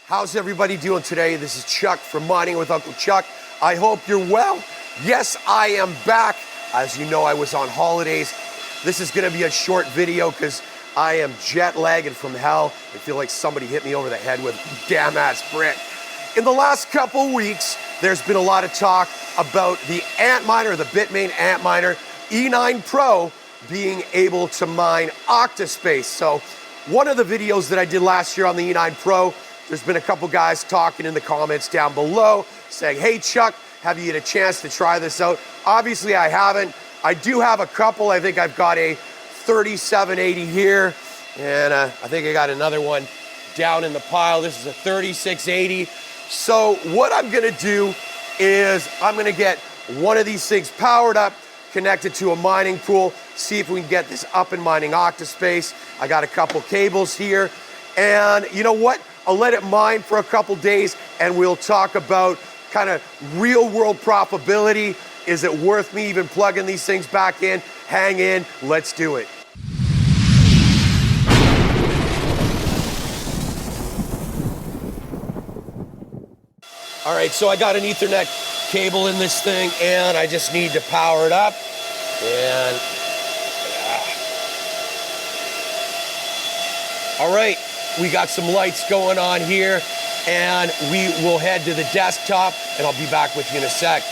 How's everybody doing today? This is Chuck from Mining with Uncle Chuck. I hope you're well. Yes, I am back. As you know, I was on holidays. This is gonna be a short video because I am jet lagging from hell. I feel like somebody hit me over the head with a damn ass brick. In the last couple weeks, there's been a lot of talk about the Antminer, the Bitmain Antminer E9 Pro being able to mine Octaspace. So one of the videos that I did last year on the E9 Pro, there's been a couple guys talking in the comments down below saying, hey Chuck, have you had a chance to try this out? Obviously I haven't. I do have a couple. I think I've got a 3780 here, and I think I got another one down in the pile. This is a 3680. So what I'm gonna do is I'm gonna get one of these things powered up, connected to a mining pool, see if we can get this up and mining Octaspace. I got a couple cables here, and you know what? I'll let it mine for a couple days, and we'll talk about kind of real world profitability. Is it worth me even plugging these things back in? Hang in, let's do it. All right, so I got an Ethernet cable in this thing, and I just need to power it up. And all right, we got some lights going on here, and we will head to the desktop, and I'll be back with you in a sec.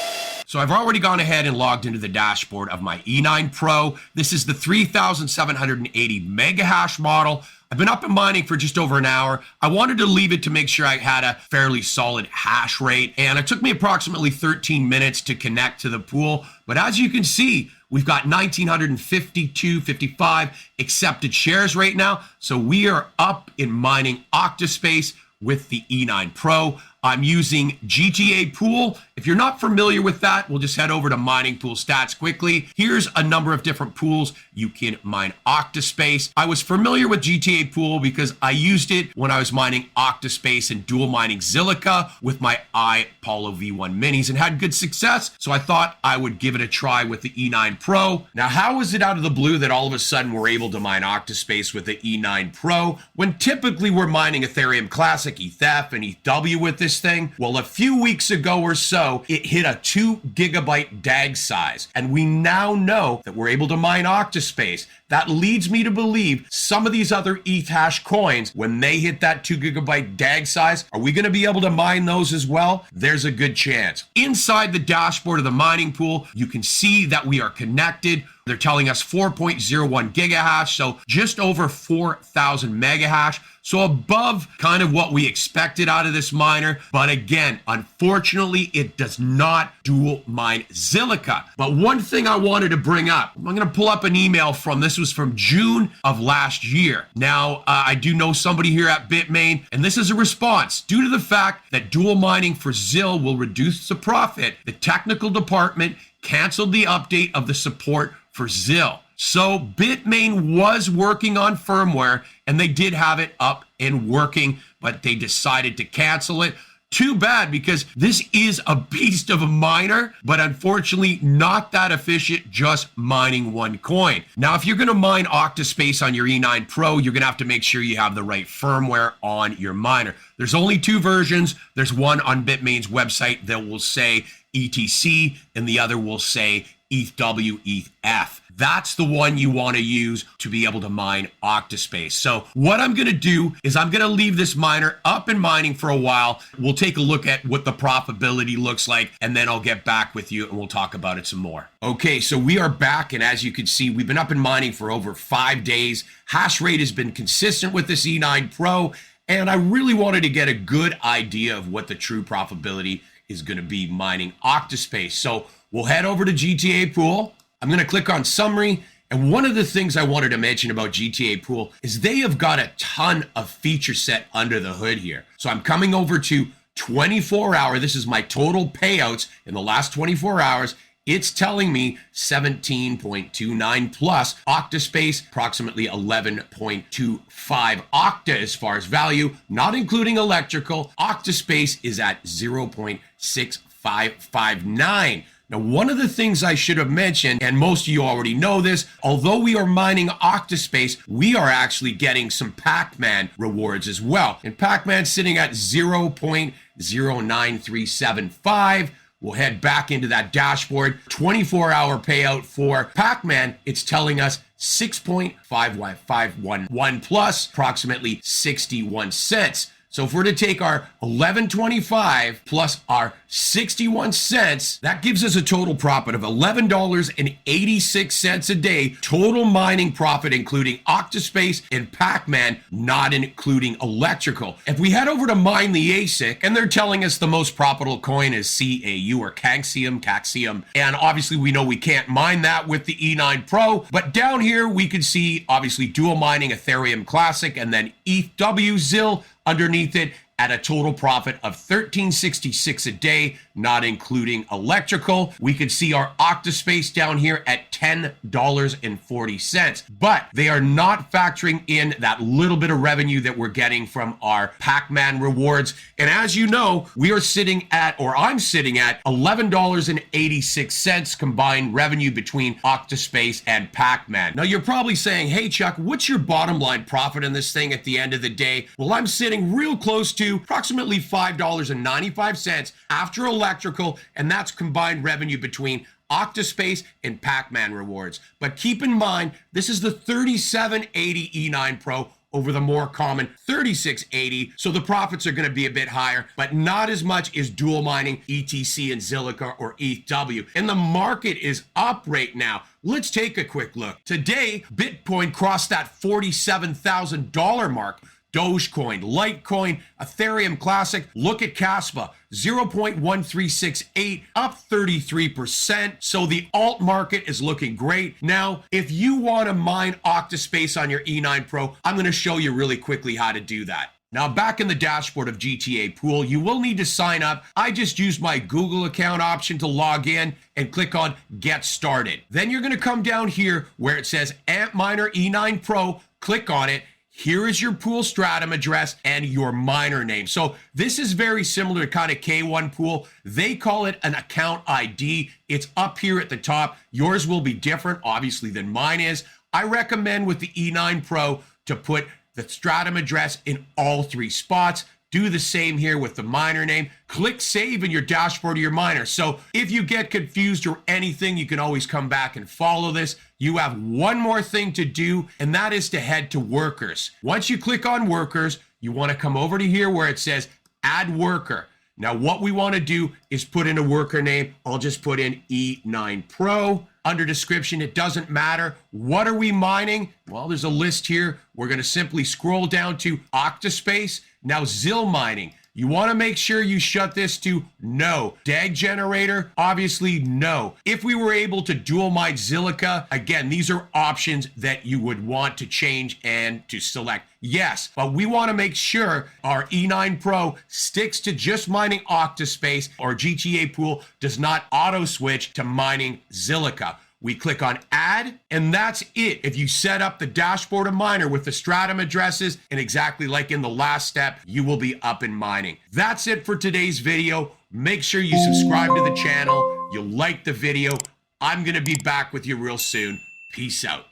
So I've already gone ahead and logged into the dashboard of my E9 Pro. This is the 3780 mega hash model. I've been up and mining for just over an hour. I wanted to leave it to make sure I had a fairly solid hash rate, and it took me approximately 13 minutes to connect to the pool. But as you can see, we've got 1,952.55 accepted shares right now. So we are up in mining Octaspace with the E9 Pro. I'm using GTA Pool. If you're not familiar with that, we'll just head over to Mining Pool Stats quickly. Here's a number of different pools you can mine Octaspace. I was familiar with GTA Pool because I used it when I was mining Octaspace and dual mining Zilliqa with my Apollo V1 minis and had good success. So I thought I would give it a try with the E9 Pro. Now, how is it out of the blue that all of a sudden we're able to mine Octaspace with the E9 Pro when typically we're mining Ethereum Classic, ETH, and ETH with this thing? Well, a few weeks ago or so, it hit a 2 gigabyte DAG size, and we now know that we're able to mine Octaspace. That leads me to believe some of these other ETH hash coins, when they hit that 2 gigabyte DAG size, are we going to be able to mine those as well? There's a good chance. Inside the dashboard of the mining pool, you can see that we are connected. They're telling us 4.01 gigahash, so just over 4,000 mega hash. So above kind of what we expected out of this miner. But again, unfortunately, it does not dual mine Zilliqa. But one thing I wanted to bring up, I'm going to pull up an email this was from June of last year. Now, I do know somebody here at Bitmain, and this is a response. Due to the fact that dual mining for Zil will reduce the profit, the technical department canceled the update of the support for Zil. So Bitmain was working on firmware, and they did have it up and working, but they decided to cancel it. Too bad, because this is a beast of a miner, but unfortunately not that efficient just mining one coin. Now, if you're going to mine Octaspace on your E9 Pro, you're going to have to make sure you have the right firmware on your miner. There's only two versions. There's one on Bitmain's website that will say ETC, and the other will say ETHW, ETH. That's the one you want to use to be able to mine Octaspace. So what I'm going to do is I'm going to leave this miner up and mining for a while. We'll take a look at what the profitability looks like, and then I'll get back with you and we'll talk about it some more. Okay, so we are back, and as you can see, we've been up and mining for over 5 days. Hash rate has been consistent with this E9 Pro, and I really wanted to get a good idea of what the true profitability is going to be mining Octaspace. So we'll head over to GTA Pool. I'm going to click on Summary, and one of the things I wanted to mention about GTA Pool is they have got a ton of feature set under the hood here. So I'm coming over to 24-hour. This is my total payouts in the last 24 hours. It's telling me 17.29 plus. Octaspace, approximately 11.25 octa as far as value, not including electrical. Octaspace is at 0.6559. Now, one of the things I should have mentioned, and most of you already know this, although we are mining Octaspace, we are actually getting some Pac-Man rewards as well. And Pac-Man's sitting at 0.09375. We'll head back into that dashboard. 24-hour payout for Pac-Man, it's telling us 6.511 plus, approximately 61 cents. So if we're to take our 11.25 plus our 61 cents, that gives us a total profit of $11.86 a day, total mining profit, including Octaspace and Pac-Man, not including electrical. If we head over to mine the ASIC, and they're telling us the most profitable coin is CAU or Caxium, and obviously we know we can't mine that with the E9 Pro, but down here we can see obviously dual mining Ethereum Classic and then ETH ZIL underneath it at a total profit of $13.66 a day, not including electrical. We could see our Octaspace down here at $10.40, but they are not factoring in that little bit of revenue that we're getting from our Pac-Man rewards. And as you know, we are sitting at, or I'm sitting at, $11.86 combined revenue between Octaspace and Pac-Man. Now you're probably saying, hey Chuck, what's your bottom line profit in this thing at the end of the day? Well, I'm sitting real close to approximately $5.95 after electrical, and that's combined revenue between Octaspace and Pac-Man rewards. But keep in mind, this is the 3780 E9 Pro over the more common 3680, so the profits are going to be a bit higher, but not as much as dual mining ETC and Zilliqa or ETHW. And the market is up right now. Let's take a quick look. Today, Bitcoin crossed that $47,000 mark. Dogecoin, Litecoin, Ethereum Classic, look at Caspa, 0.1368, up 33%. So the alt market is looking great. Now, if you want to mine Octaspace on your E9 Pro, I'm going to show you really quickly how to do that. Now, back in the dashboard of GTA Pool, you will need to sign up. I just used my Google account option to log in and click on Get Started. Then you're going to come down here where it says Antminer E9 Pro, click on it. Here is your pool stratum address and your miner name. So this is very similar to kind of K1 Pool. They call it an account ID. It's up here at the top. Yours will be different, obviously, than mine is. I recommend with the E9 Pro to put the stratum address in all three spots. Do the same here with the miner name. Click save in your dashboard of your miner. So if you get confused or anything, you can always come back and follow this. You have one more thing to do, and that is to head to workers. Once you click on workers, you want to come over to here where it says add worker. Now what we want to do is put in a worker name. I'll just put in E9 Pro. Under description, it doesn't matter. What are we mining? Well, there's a list here. We're going to simply scroll down to Octaspace. Now, ZIL mining. You want to make sure you shut this to no. DAG generator, obviously no. If we were able to dual mine Zilliqa, again, these are options that you would want to change and to select. Yes, but we want to make sure our E9 Pro sticks to just mining Octaspace, or GTA Pool does not auto switch to mining Zilliqa. We click on add, and that's it. If you set up the dashboard of miner with the stratum addresses, and exactly like in the last step, you will be up and mining. That's it for today's video. Make sure you subscribe to the channel. You like the video. I'm going to be back with you real soon. Peace out.